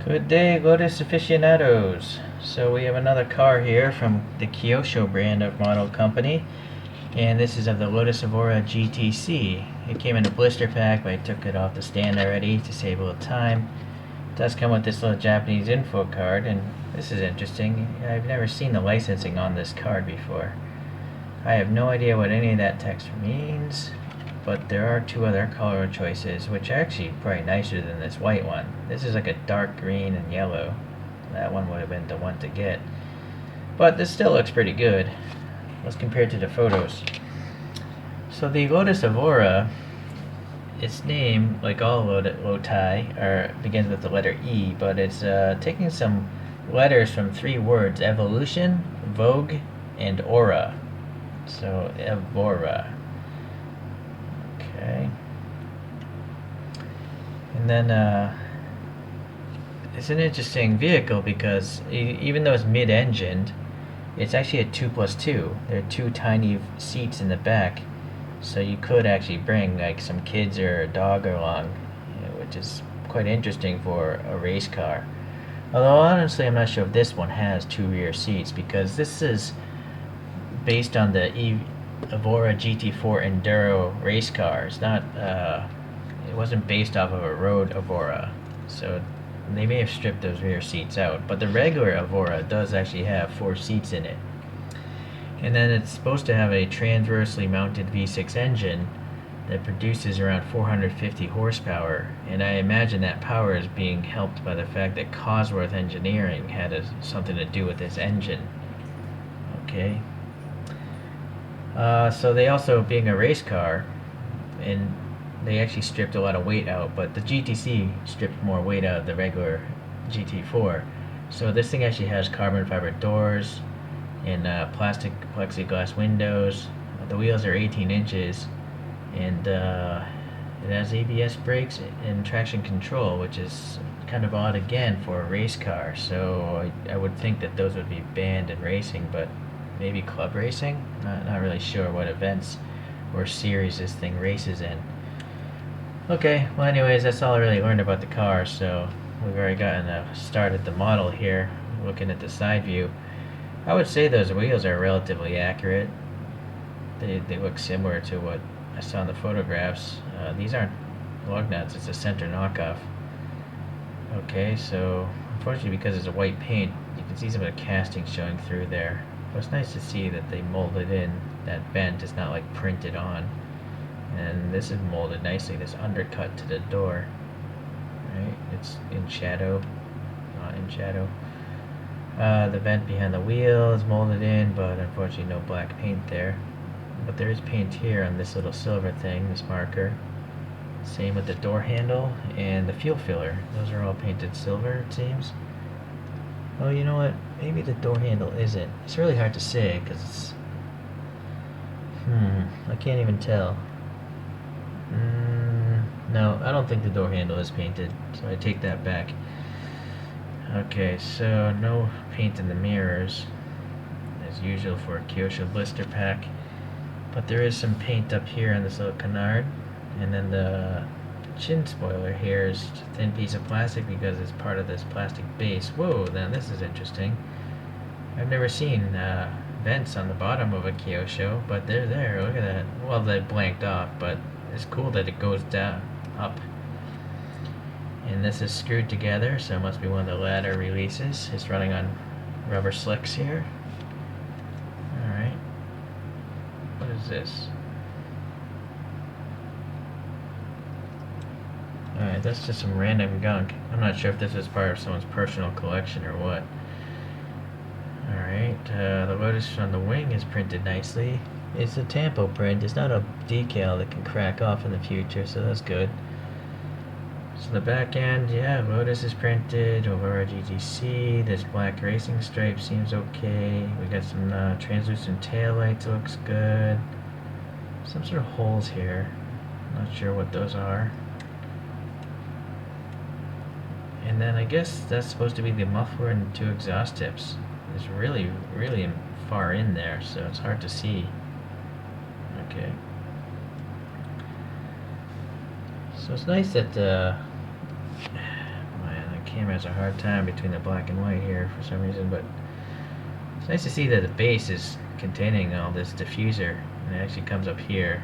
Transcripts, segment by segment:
Good day, Lotus aficionados. So we have another car here from the Kyosho brand of model company, and this is of the Lotus Evora GTC. It came in a blister pack, but I took it off the stand already to save a little time. It does come with this little Japanese info card, and this is interesting. I've never seen the licensing on this card before. I have no idea what any of that text means, but there are two other color choices, which are actually probably nicer than this white one. This is like a dark green and yellow. That one would have been the one to get. But this still looks pretty good. Let's compare it to the photos. So the Lotus Evora, its name, like all Loti, begins with the letter E, but it's taking some letters from three words: evolution, vogue, and aura. So Evora. Okay. And then it's an interesting vehicle because even though it's mid-engined, it's actually a 2+2. There are two tiny seats in the back, so you could actually bring like some kids or a dog along, which is quite interesting for a race car. Although honestly, I'm not sure if this one has two rear seats, because this is based on the Evora GT4 Enduro race car. It's not, it wasn't based off of a road Evora, so they may have stripped those rear seats out. But the regular Evora does actually have four seats in it. And then it's supposed to have a transversely mounted V6 engine that produces around 450 horsepower, and I imagine that power is being helped by the fact that Cosworth Engineering had something to do with this engine. Okay. So they also, being a race car, and they actually stripped a lot of weight out, but the GTC stripped more weight out of the regular GT4. So this thing actually has carbon fiber doors and plastic plexiglass windows. The wheels are 18 inches, and it has ABS brakes and traction control, which is kind of odd again for a race car. So I would think that those would be banned in racing, but maybe club racing? Not really sure what events or series this thing races in. Okay, well anyways, that's all I really learned about the car, so we've already gotten a start at the model here, looking at the side view. I would say those wheels are relatively accurate. They look similar to what I saw in the photographs. These aren't lug nuts, it's a center knockoff. Okay, so unfortunately because it's a white paint, you can see some of the casting showing through there. But it's nice to see that they molded in that vent. It's not like printed on. And this is molded nicely, this undercut to the door. Right? It's in shadow, not in shadow. The vent behind the wheel is molded in, but unfortunately no black paint there. But there is paint here on this little silver thing, this marker. Same with the door handle and the fuel filler. Those are all painted silver, it seems. Oh, you know what? Maybe the door handle isn't. It's really hard to say because it's... I can't even tell. No, I don't think the door handle is painted, so I take that back. Okay, so no paint in the mirrors, as usual for a Kyosho blister pack. But there is some paint up here on this little canard, and then the chin spoiler here is a thin piece of plastic because it's part of this plastic base. Whoa, now this is interesting. I've never seen vents on the bottom of a Kyosho, but they're there. Look at that. Well, they blanked off, but it's cool that it goes down, up. And this is screwed together, so it must be one of the latter releases. It's running on rubber slicks here. Alright. What is this? Alright, that's just some random gunk. I'm not sure if this is part of someone's personal collection or what. Alright, the Lotus on the wing is printed nicely. It's a tampo print. It's not a decal that can crack off in the future, so that's good. So the back end, yeah, Lotus is printed over GTC. This black racing stripe seems okay. We got some translucent taillights, looks good. Some sort of holes here. Not sure what those are. And then I guess that's supposed to be the muffler and two exhaust tips. It's really, really far in there, so it's hard to see. Okay. So it's nice that camera has a hard time between the black and white here for some reason, but it's nice to see that the base is containing all this diffuser, and it actually comes up here.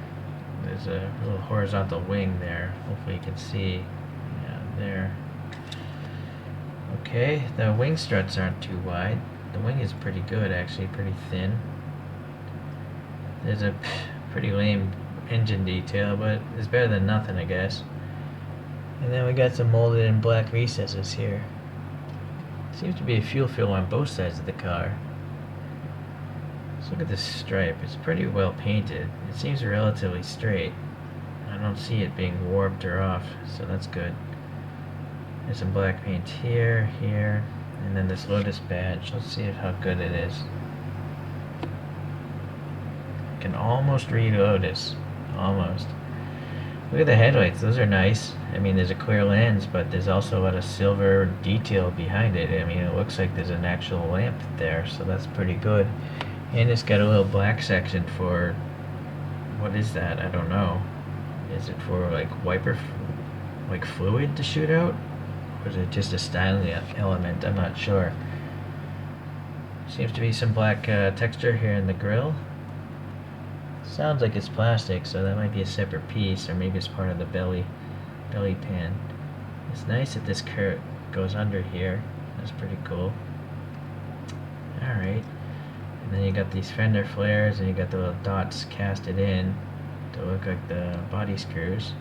There's a little horizontal wing there. Hopefully you can see. Yeah, there. Okay, the wing struts aren't too wide. The wing is pretty good, actually, pretty thin. There's a pretty lame engine detail, but it's better than nothing, I guess. And then we got some molded in black recesses here. Seems to be a fuel fill on both sides of the car. Let's look at this stripe. It's pretty well painted. It seems relatively straight. I don't see it being warped or off, so that's good. There's some black paint here, here, and then this Lotus badge. Let's see how good it is. I can almost read Lotus. Almost. Look at the headlights. Those are nice. I mean, there's a clear lens, but there's also a lot of silver detail behind it. I mean, it looks like there's an actual lamp there, so that's pretty good. And it's got a little black section for, what is that? I don't know. Is it for like like fluid to shoot out? Or is it just a styling element? I'm not sure. Seems to be some black texture here in the grille. Sounds like it's plastic, so that might be a separate piece, or maybe it's part of the belly pan. It's nice that this curve goes under here. That's pretty cool. Alright. And then you got these Fender Flares, and you got the little dots casted in to look like the body screws.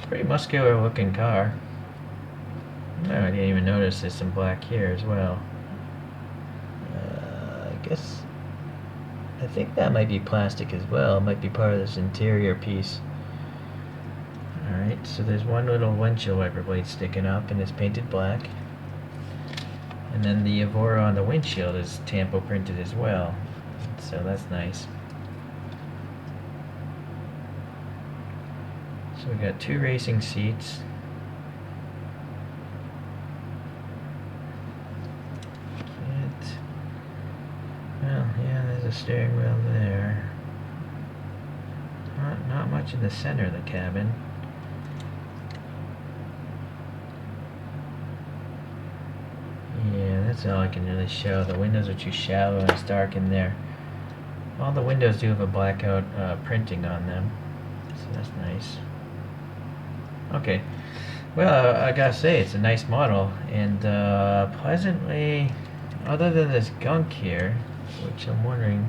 Pretty muscular looking car. No, I didn't even notice there's some black here as well. I think that might be plastic as well. It might be part of this interior piece. Alright, so there's one little windshield wiper blade sticking up, and it's painted black. And then the Evora on the windshield is tampo printed as well. So that's nice. So we got two racing seats. Well, yeah, there's a steering wheel there. Not much in the center of the cabin. Yeah, that's all I can really show. The windows are too shallow and it's dark in there. All the windows do have a blackout printing on them, so that's nice. Okay, well, I gotta say, it's a nice model, and pleasantly, other than this gunk here, which I'm wondering,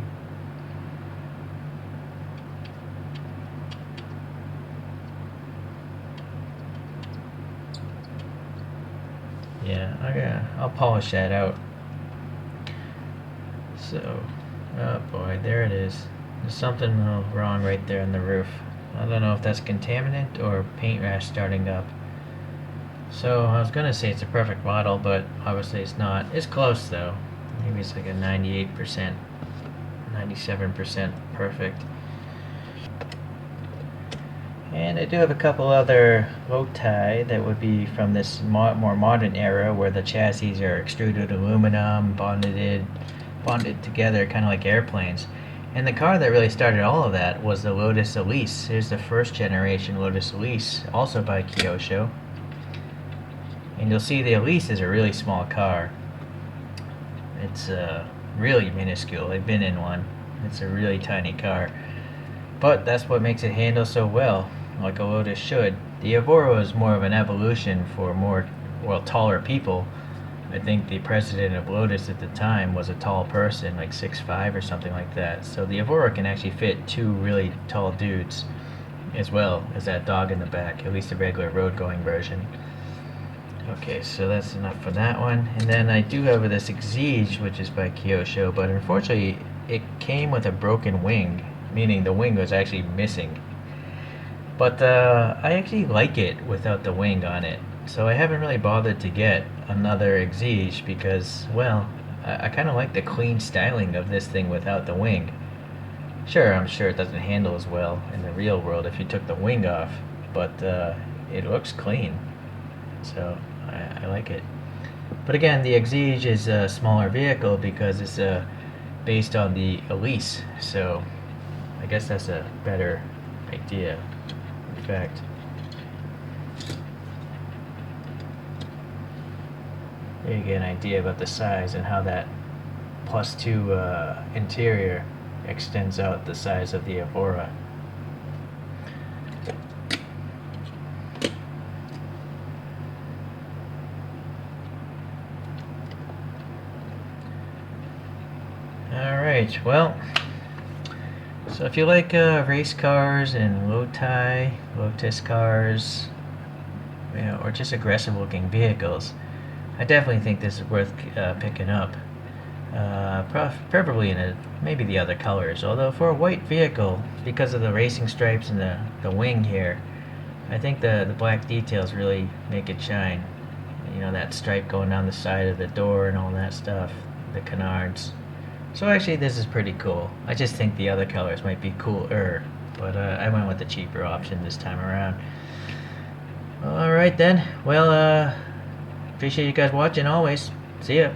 yeah, I'll polish that out. So, oh boy, there it is. There's something wrong right there in the roof. I don't know if that's contaminant or paint rash starting up. So I was gonna say it's a perfect model, but obviously it's not. It's close though. Maybe it's like a 98%, 97% perfect. And I do have a couple other Lotus that would be from this more modern era, where the chassis are extruded aluminum, bonded together, kind of like airplanes. And the car that really started all of that was the Lotus Elise. Here's the first generation Lotus Elise, also by Kyosho. And you'll see the Elise is a really small car. It's really minuscule. I've been in one. It's a really tiny car. But that's what makes it handle so well, like a Lotus should. The Evora was more of an evolution for taller people. I think the president of Lotus at the time was a tall person, like 6'5" or something like that. So the Evora can actually fit two really tall dudes, as well as that dog in the back, at least the regular road-going version. Okay, so that's enough for that one. And then I do have this Exige, which is by Kyosho, but unfortunately it came with a broken wing, meaning the wing was actually missing. But I actually like it without the wing on it. So I haven't really bothered to get another Exige because, well, I kind of like the clean styling of this thing without the wing. Sure, I'm sure it doesn't handle as well in the real world if you took the wing off, but it looks clean. So I like it. But again, the Exige is a smaller vehicle because it's based on the Elise, so I guess that's a better idea, in fact. There you get an idea about the size and how that +2 interior extends out the size of the Evora. Alright, well, so if you like race cars and Lotus cars, you know, or just aggressive looking vehicles, I definitely think this is worth picking up. Preferably in maybe the other colors, although for a white vehicle, because of the racing stripes and the wing here, I think the black details really make it shine. You know, that stripe going down the side of the door and all that stuff, the canards. So actually this is pretty cool. I just think the other colors might be cooler, but I went with the cheaper option this time around. Alright then, well, appreciate you guys watching always. See ya.